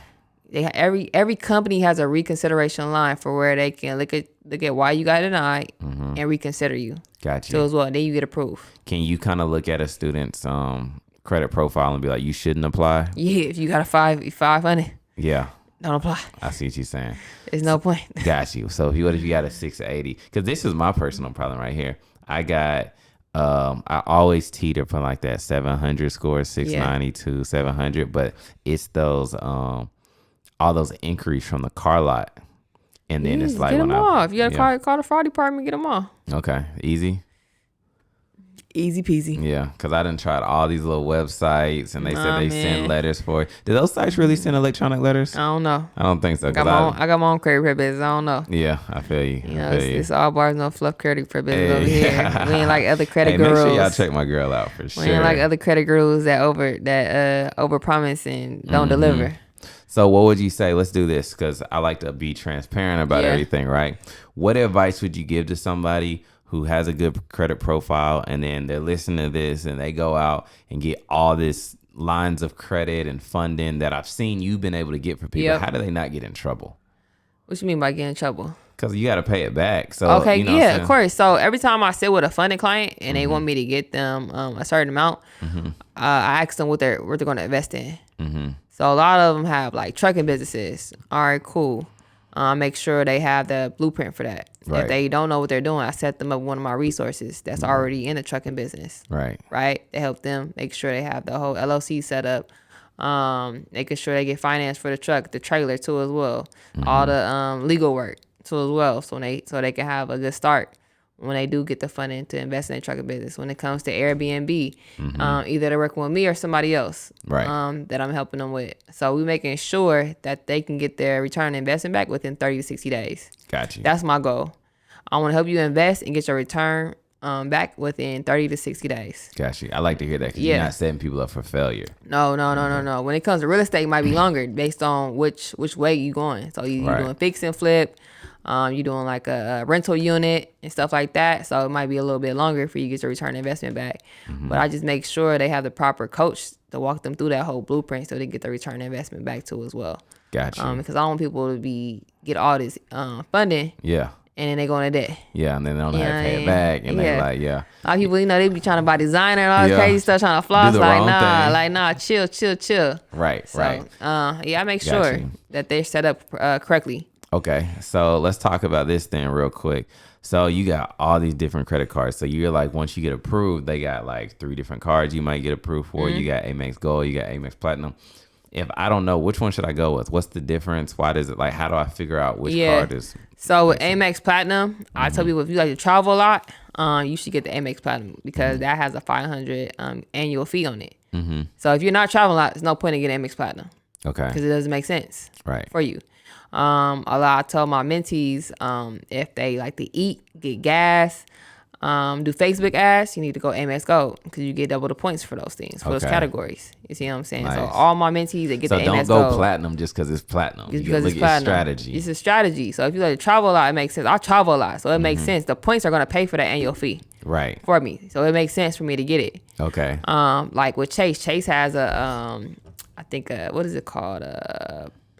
Every company has a reconsideration line for where they can look at why you got denied and reconsider you. Gotcha. So as well, then you get approved. Can you kind of look at a student's credit profile and be like, you shouldn't apply? Yeah, if you got a 500. Yeah. Don't apply. I see what you're saying. There's no point. Got you. So what if you got a 680? Because this is my personal problem right here. I got, I always teeter for like that 700 score, 692, 700. But it's those, all those inquiries from the car lot. And then it's like, get them all. If you got to call the fraud department, get them all. Okay. Easy. Easy peasy. Yeah, because I done tried all these little websites and they said they send letters for it. Do those sites really send electronic letters? I don't know. I don't think so. I got my own credit repair business. I don't know. Yeah, I feel you. It's all bars, no fluff credit repair business over here. We ain't like other credit gurus. Make sure y'all check my girl out for sure. We ain't like other credit gurus that over promise and don't deliver. So what would you say? Let's do this because I like to be transparent about everything, right? What advice would you give to somebody who has a good credit profile and then they're listening to this and they go out and get all this lines of credit and funding that I've seen you've been able to get for people? Yep. How do they not get in trouble? What you mean by getting in trouble? Because you got to pay it back. So okay, of course. So every time I sit with a funding client and they want me to get them a certain amount, I ask them what they're going to invest in. So a lot of them have like trucking businesses. All right, cool. Make sure they have the blueprint for that. Right. If they don't know what they're doing, I set them up with one of my resources that's already in the trucking business. Right. To help them make sure they have the whole LLC set up. Making sure they get financed for the truck, the trailer too as well. All the legal work too as well. So they can have a good start when they do get the funding to invest in their trucking business. When it comes to Airbnb, either they're working with me or somebody else that I'm helping them with. So we're making sure that they can get their return on investment back within 30 to 60 days. Gotcha. That's my goal. I want to help you invest and get your return back within 30 to 60 days. Gotcha. I like to hear that because you're not setting people up for failure. No. When it comes to real estate, it might be longer based on which way you going. So you doing fix and flip, you're doing like a rental unit and stuff like that. So it might be a little bit longer for you to get your return on investment back. But I just make sure they have the proper coach to walk them through that whole blueprint so they get the return on investment back too as well. Gotcha. Because I don't want people to get all this funding. Yeah. And then they go into debt. Yeah, and then they don't know how to pay it back. And they like, A lot of people, they be trying to buy designer and all this crazy stuff, trying to floss. Like, nah, chill. Right, so, right. I make sure that they're set up correctly. Okay, so let's talk about this thing real quick. So you got all these different credit cards. So you're like, once you get approved, they got like 3 different cards you might get approved for. You got Amex Gold, you got Amex Platinum. If I don't know, which one should I go with? What's the difference? Why does it like? How do I figure out which card is? So with Amex Platinum, I tell people if you like to travel a lot, you should get the Amex Platinum because that has a $500 annual fee on it. So if you're not traveling a lot, there's no point in getting Amex Platinum. Okay. Because it doesn't make sense. Right. For you. I tell my mentees if they like to eat, get gas, do Facebook ads, you need to go Amex Gold because you get double the points for those things, for those categories. You see what I'm saying? Nice. So all my mentees, they get the Amex Gold. So don't go platinum just because it's platinum. Just because it's platinum. Strategy. It's a strategy. So if you like to travel a lot, it makes sense. I travel a lot, so it makes sense. The points are going to pay for that annual fee. Right. For me. So it makes sense for me to get it. Okay. Like with Chase has a, I think, what is it called?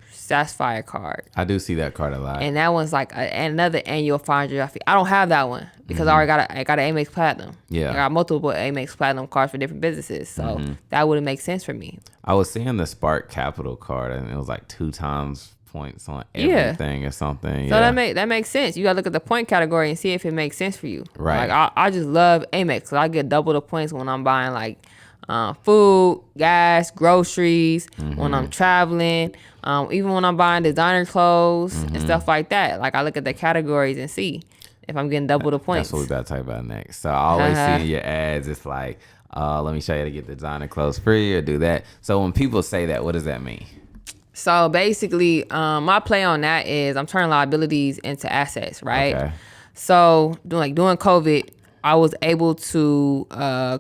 Sapphire card. I do see that card a lot. And that one's like another annual $500 fee. I don't have that one because I already got an Amex Platinum. Yeah. I got multiple Amex Platinum cards for different businesses. So that wouldn't make sense for me. I was seeing the Spark Capital card and it was like 2 times points on everything or something. So that makes sense. You got to look at the point category and see if it makes sense for you. Right. Like I just love Amex. So I get double the points when I'm buying like food, gas, groceries, when I'm traveling, even when I'm buying designer clothes and stuff like that. Like I look at the categories and see if I'm getting double the points. That's what we about to talk about next. So I always see in your ads, it's like, let me show you how to get designer clothes free or do that. So when people say that, what does that mean? So basically, my play on that is I'm turning liabilities into assets, right? Okay. So during COVID, I was able to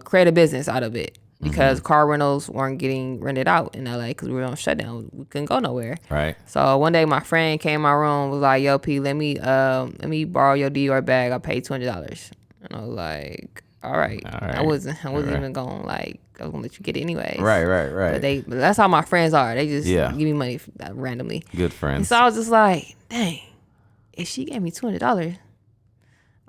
create a business out of it. Because car rentals weren't getting rented out in LA because we were on shutdown. We couldn't go nowhere. Right. So one day my friend came in my room, was like, "Yo, P, let me borrow your Dior bag. I paid $200." And I was like, "All right." I wasn't even going I was gonna let you get it anyways. Right. But that's how my friends are. They just give me money randomly. Good friends. And so I was just like, dang, if she gave me $200.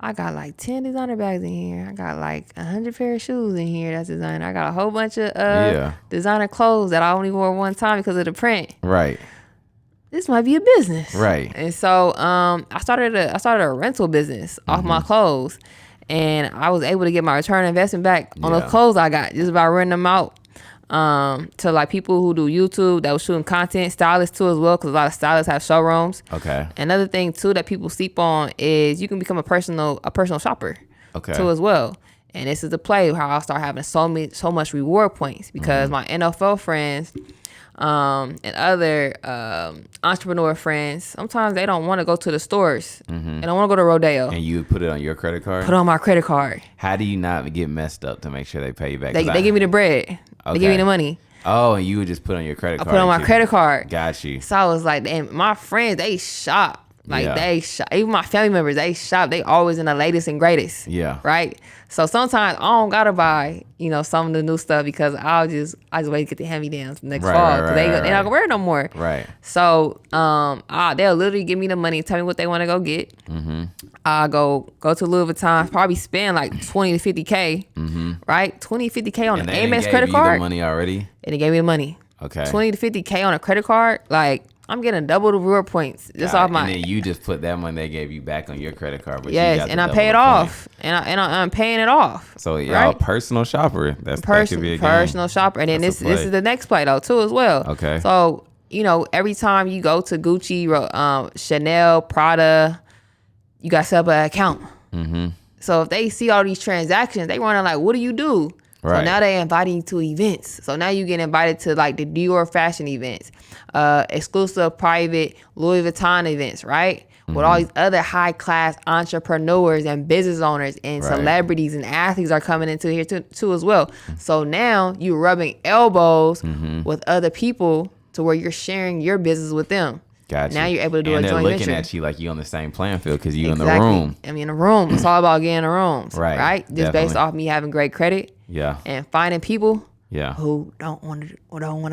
I got like 10 designer bags in here. I got like 100 pair of shoes in here that's designer. I got a whole bunch of designer clothes that I only wore one time because of the print. Right. This might be a business. Right. And so I started a rental business off my clothes. And I was able to get my return on investment back on the clothes I got just by renting them out to like people who do YouTube that was shooting content, stylists too as well, because a lot of stylists have showrooms. Okay. Another thing too that people sleep on is you can become a personal shopper. Okay. Too as well. And this is the play how I'll start having so much reward points because my NFL friends and other entrepreneur friends, sometimes they don't want to go to the stores. They don't want to go to Rodeo. And you put it on your credit card? Put it on my credit card. How do you not get messed up to make sure they pay you back? They give me the bread. Okay. They give me the money. Oh, and you would just put on your credit card? I put on my credit card. Got you. So I was like, damn, my friends, they shop. They shop. Even my family members, they shop. They always in the latest and greatest. Yeah. Right? So sometimes I don't gotta buy, some of the new stuff because I just wait to get the hand-me-downs next fall because they're not gonna wear it no more. Right. So they'll literally give me the money, tell me what they want to go get. I'll go to Louis Vuitton, probably spend like $20 to $50K. Right, $20 to $50K on an Amex credit card. The money already. And they gave me the money. Okay. $20 to $50K on a credit card, like. I'm getting double the reward points just off my. And then you just put that money they gave you back on your credit card. But yes, and I pay it off, and I'm paying it off. So y'all personal shopper. That could be a personal shopper, and then this is the next play though too as well. Okay. So every time you go to Gucci, Chanel, Prada, you got to set up an account. So if they see all these transactions, they running like, what do you do? Right. So now they inviting you to events. So now you get invited to like the Dior fashion events, exclusive private Louis Vuitton events, right? With all these other high class entrepreneurs and business owners and celebrities and athletes are coming into here too as well. So now you're rubbing elbows with other people to where you're sharing your business with them. Gotcha. Now you're able to do and a they're joint looking venture. at you like you on the same playing field because you in the Exactly. room. I mean, in the room. It's all about getting in the rooms. Right. Just Definitely. based off me having great credit. Yeah. And finding people Yeah. who don't want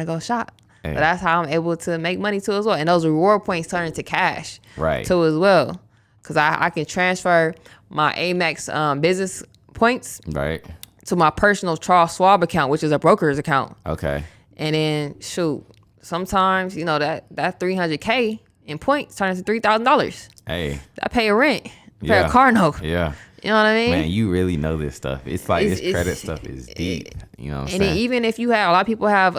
to go shop. Hey. So that's how I'm able to make money too as well. And those reward points turn into cash Right. too as well. Because I can transfer my Amex business points Right. to my personal Charles Schwab account, which is a broker's account. Okay. And then shoot, sometimes that $300K in points turns into $3,000. Hey. I pay a rent, pay Yeah. a car note. Yeah. You know what I mean? Man, you really know this stuff. It's like It's- this credit stuff is deep. You know what I'm And then saying? even if you have, a lot of people have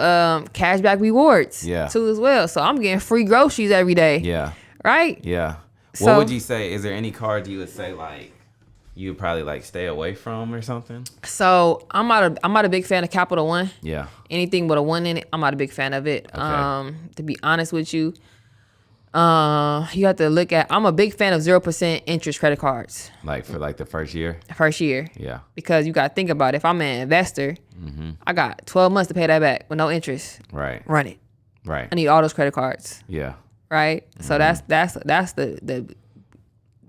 cashback rewards Yeah. too as well. So I'm getting free groceries every day. Yeah. Right? Yeah. So- What would you say? Is there any cards you would say like you would probably like stay away from or something? So I'm not a big fan of Capital One. Yeah. Anything with a one in it, I'm not a big fan of it. Okay. To be honest with you, you have to look at. I'm a big fan of 0% interest credit cards Like for like the first year? first year. Yeah. Because you got to think about it. If I'm an investor, I got 12 months to pay that back with no interest. Right. Run it. Right. I need all those credit cards. Yeah. Right. So that's the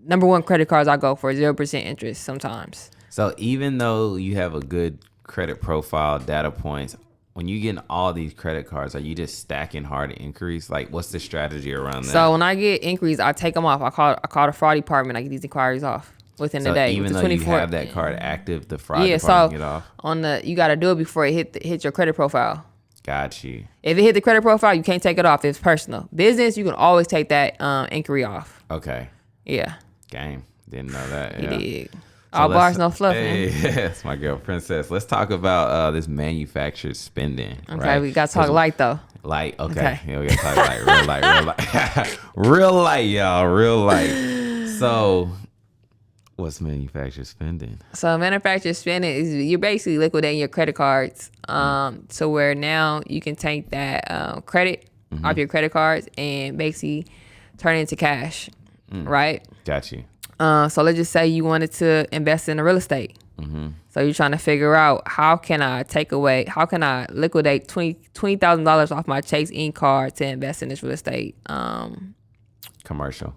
number one credit cards I go for, 0% interest sometimes. So even though you have a good credit profile, data points, when you get all these credit cards, are you just stacking hard inquiries? Like, what's the strategy around that? So when I get inquiries, I take them off. I call the fraud department. I get these inquiries off within the day. Even though you have that card active, the fraud Yeah, department so get off? you got to do it before it hit your credit profile. Got you. If it hit the credit profile, you can't take it off. It's personal. Business, you can always take that inquiry off. Okay. Yeah. Game. Didn't know that. You Yeah. did. So All let's- bars, no fluff, Hey, man. that's my girl, Princess. Let's talk about this manufactured spending. Okay, right? we got to talk light, though. Light, okay. Okay. Yeah, we got to talk light, real light, real light. Real light, y'all, real light. So, what's manufactured spending? So manufactured spending is you're basically liquidating your credit cards to where now you can take that credit off your credit cards and basically turn it into cash, right? Got you. So let's just say you wanted to invest in a real estate. So you're trying to figure out how can I liquidate $20,000 off my Chase Ink card to invest in this real estate Commercial.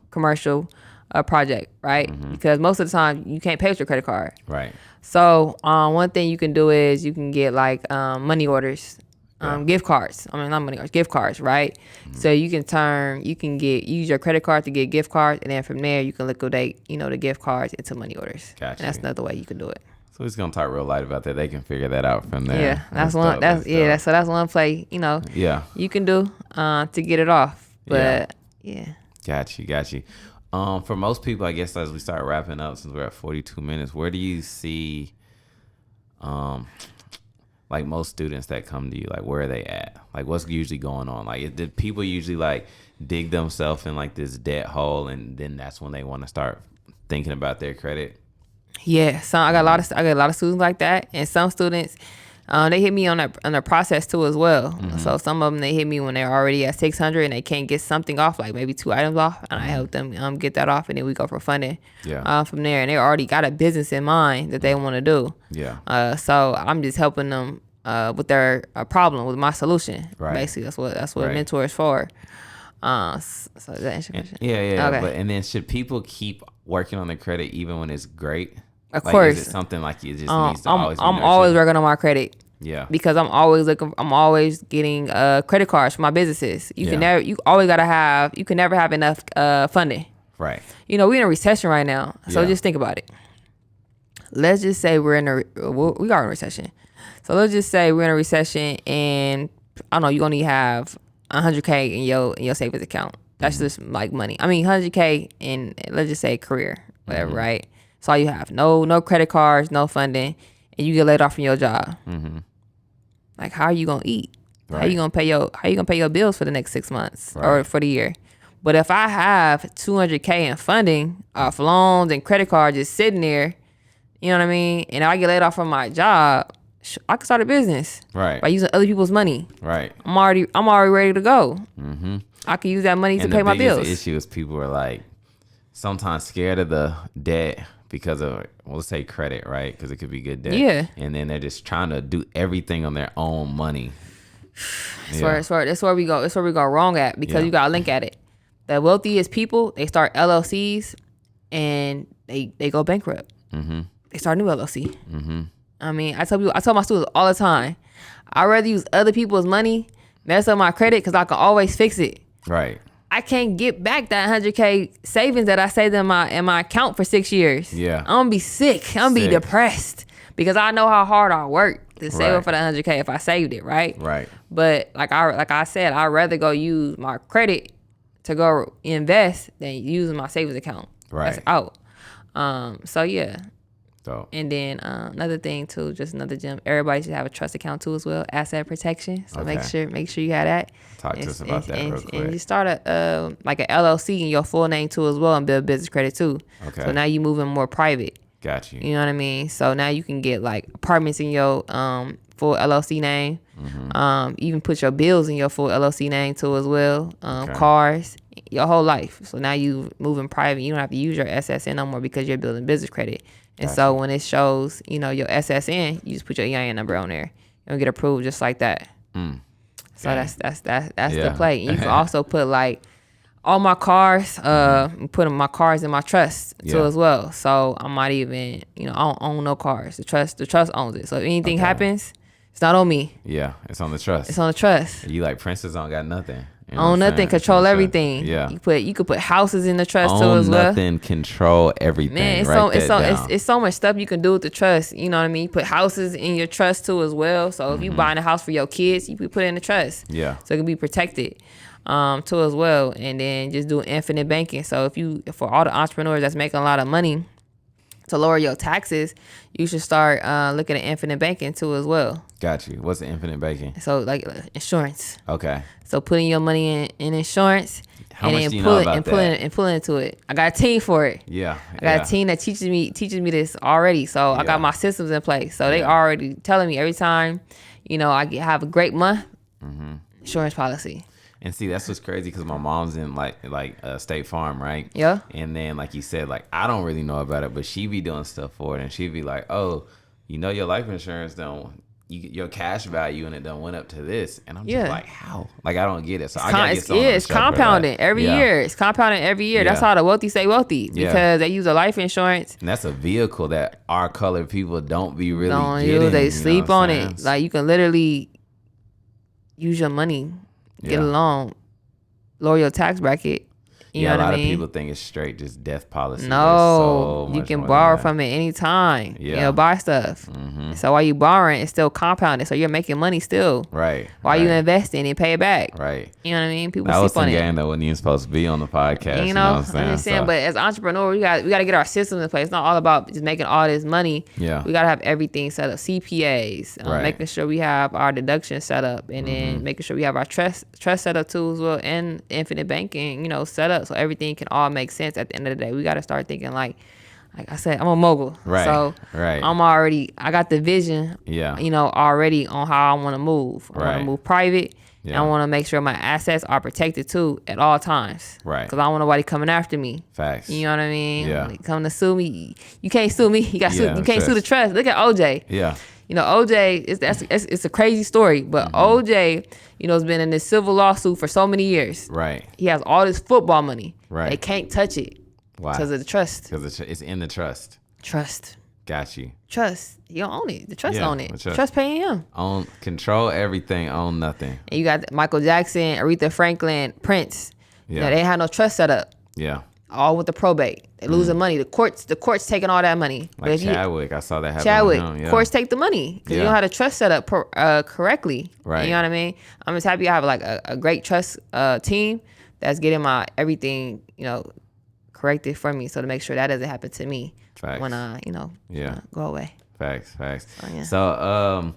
project, right? Because most of the time you can't pay with your credit card. Right. So one thing you can do is you can get like money orders, gift cards. I mean, not money orders, gift cards, right? So you can use your credit card to get gift cards, and then from there you can liquidate, the gift cards into money orders. Gotcha. And that's another way you can do it. So, he's going to talk real light about that. They can figure that out from there. Yeah, that's one. dope, That's dope. so that's one play. Yeah. You can do to get it off. But yeah. Got you. For most people, I guess as we start wrapping up, since we're at 42 minutes, where do you see, like most students that come to you, like where are they at? Like what's usually going on? Like did people usually like dig themselves in like this debt hole, and then that's when they want to start thinking about their credit? Yeah, so I got a lot of students like that, and some students they hit me on the process too as well. So some of them they hit me when they're already at 600 and they can't get something off, like maybe 2 items off, and I help them get that off, and then we go for funding. From there, and they already got a business in mind that they want to do. So I'm just helping them with their problem, with my solution. Right. Basically, that's what Right. a mentor is for. So is that answer your question? Yeah. Okay. But and then should people keep working on their credit even when it's great? Of Like, course. Is it something like it just needs to always be I'm nurtured? always working on my credit. Yeah. Because I'm always getting credit cards for my businesses. You can never have enough funding. Right. We're in a recession right now. So Yeah. just think about it. Let's just say we are in a recession. So let's just say we're in a recession and I don't know, you're gonna have $100K in your savings account. That's just like money. I mean, $100K in, let's just say, career, whatever, right? That's all you have. No credit cards, no funding, and you get laid off from your job. Like, how are you gonna eat? How Right. you gonna pay your bills for the next 6 months or for the year? But if I have $200K in funding off loans and credit cards just sitting there, you know what I mean, and I get laid off from my job, I can start a business Right. by using other people's money. Right. I'm already ready to go. I can use that money to And pay my the biggest bills. issue is people are like sometimes scared of the debt because of, well, let's say credit, right? Because it could be good debt. Yeah. And then they're just trying to do everything on their own money. That's where we go. That's where we go wrong at, because Yeah. you gotta link at it. the wealthiest people, they start LLCs and they go bankrupt. Mm-hmm. They start a new LLC. Mm-hmm. I mean, I tell my students all the time, I'd rather use other people's money, mess up my credit, because I can always fix it. Right. I can't get back that 100K savings that I saved in my account for 6 years. Yeah. I'm gonna be sick. I'm gonna be depressed because I know how hard I worked to save up for that 100K if I saved it, right? Right. But like I said, I'd rather go use my credit to go invest than using my savings account. Right. That's out. So yeah. So. And then another thing too, just another gem. Everybody should have a trust account too as well, asset protection. So make sure you have that. Talk to us about that real quick. And you start a like an LLC in your full name too as well, and build business credit too. Okay. So now you moving more private. Got you. You know what I mean? So now you can get like apartments in your full LLC name. Mm-hmm. Even put your bills in your full LLC name too as well. Cars, your whole life. So now you moving private. You don't have to use your SSN no more because you're building business credit. And so when it shows, your SSN, you just put your EIN number on there. You'll get approved just like that. So that's the play. And you can also put like all my cars, put my cars in my trust too as well. So I might even, I don't own no cars. The trust owns it. So if anything happens, it's not on me. Yeah, it's on the trust. It's on the trust. You like Princess don't got nothing. You know own nothing, control everything. Yeah, you could put houses in the trust too as well. Own nothing, control everything. Man, it's so much stuff you can do with the trust. You know what I mean? You put houses in your trust too as well. So if you buying a house for your kids, you put it in the trust. Yeah, so it can be protected too as well. And then just do infinite banking. So for all the entrepreneurs that's making a lot of money, to lower your taxes, you should start looking at infinite banking too as well. Got you. What's the infinite banking? So like insurance. Okay. So putting your money in insurance. How much do you know about that? And pulling into it. I got a team for it. Yeah. I got a team that teaches me this already. So I got my systems in place. So they already telling me every time, I have a great month, insurance policy. And see, that's what's crazy because my mom's in like State Farm, right? Yeah. And then like you said, like I don't really know about it, but she be doing stuff for it, and she be like, "Oh, your life insurance your cash value and it done went up to this," and I'm just like, "How?" Like I don't get it. So it's compounding every year. It's compounding every year. That's how the wealthy stay wealthy because they use a life insurance. And that's a vehicle that our colored people don't be really getting. They sleep on it. Like you can literally use your money. Get along, lower your tax bracket. You know what I mean? A lot of people think it's straight just death policy. No, you can borrow from it anytime. Yeah. Buy stuff. Mm-hmm. So while you borrowing, it's still compounded. So you're making money still. Right. While you investing and pay it back. Right. You know what I mean? People that sleep was some on game that wasn't even supposed to be on the podcast. You know what I'm just saying. But as entrepreneurs, we got to get our systems in place. It's not all about just making all this money. Yeah. We got to have everything set up. CPAs, making sure we have our deductions set up, and then making sure we have our trust set up too as well, and infinite banking, set up so everything can all make sense at the end of the day. We got to start thinking like I said, I'm a mogul. Right. So I got the vision, already on how I want to move. I want to move private. Yeah. And I want to make sure my assets are protected too at all times. Right. Because I don't want nobody coming after me. Facts. You know what I mean? Yeah. Like, coming to sue me. You can't sue me. You can't sue the trust. Look at OJ. Yeah. OJ, it's a crazy story, but OJ, has been in this civil lawsuit for so many years. Right. He has all this football money. Right. They can't touch it. Why? Because of the trust. Because it's in the trust. Trust. Got you. Trust. You don't own it. The trust own it. Trust paying him. Control everything. Own nothing. And you got Michael Jackson, Aretha Franklin, Prince. Yeah. They ain't had no trust set up. Yeah. All with the probate. They losing money. The courts taking all that money. Like Chadwick, I saw that happen. Chadwick, courts take the money because you don't have the trust set up correctly. Right. You know what I mean? I'm just happy I have like a great trust team that's getting my everything, corrected for me, so to make sure that doesn't happen to me. Facts. When I, go away. Facts. Oh, yeah. So,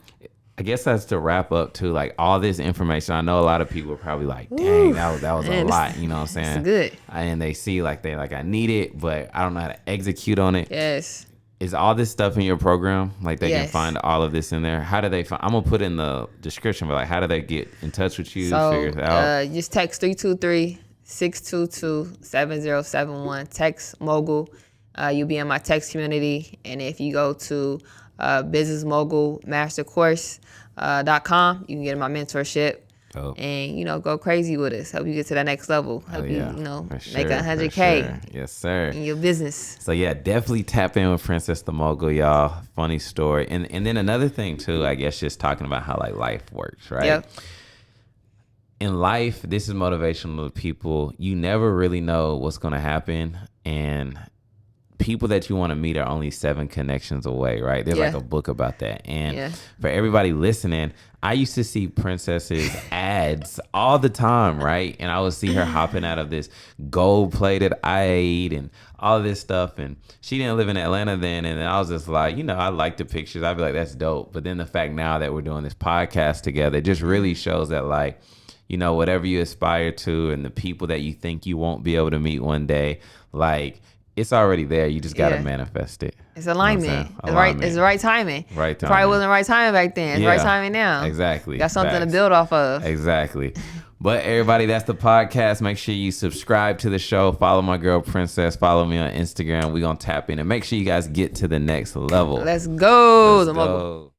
I guess that's to wrap up too. Like all this information, I know a lot of people are probably like, "Dang, that was a lot." You know what I'm saying? It's good. And they see I need it, but I don't know how to execute on it. Yes. Is all this stuff in your program? Like they can find all of this in there. How do they find? I'm gonna put in the description, but like, how do they get in touch with you? So, figure it out. Just text 323-622-7071. Text Mogul. You'll be in my text community, and if you go to businessmogulmastercourse.com, you can get my mentorship. Dope. and go crazy with us. Help you get to that next level. Help you, make For 100K sure. Yes, sir. in your business. So yeah, definitely tap in with Princess the Mogul, y'all. Funny story. And then another thing too, I guess, just talking about how like life works, right? Yep. In life, this is motivational to people. You never really know what's going to happen, and people that you want to meet are only 7 connections away, right? There's like a book about that. And for everybody listening, I used to see Princess's ads all the time, right? And I would see her hopping out of this gold-plated I-8 and all of this stuff. And she didn't live in Atlanta then. And I was just like, I like the pictures. I'd be like, that's dope. But then the fact now that we're doing this podcast together, it just really shows that like, whatever you aspire to and the people that you think you won't be able to meet one day, like, it's already there. You just got to manifest it. It's alignment. It's the right timing. Right timing. Probably wasn't the right timing back then. It's the right timing now. Exactly. Got something to build off of. Exactly. But everybody, that's the podcast. Make sure you subscribe to the show. Follow my girl Princess. Follow me on Instagram. We're going to tap in and make sure you guys get to the next level. Let's go.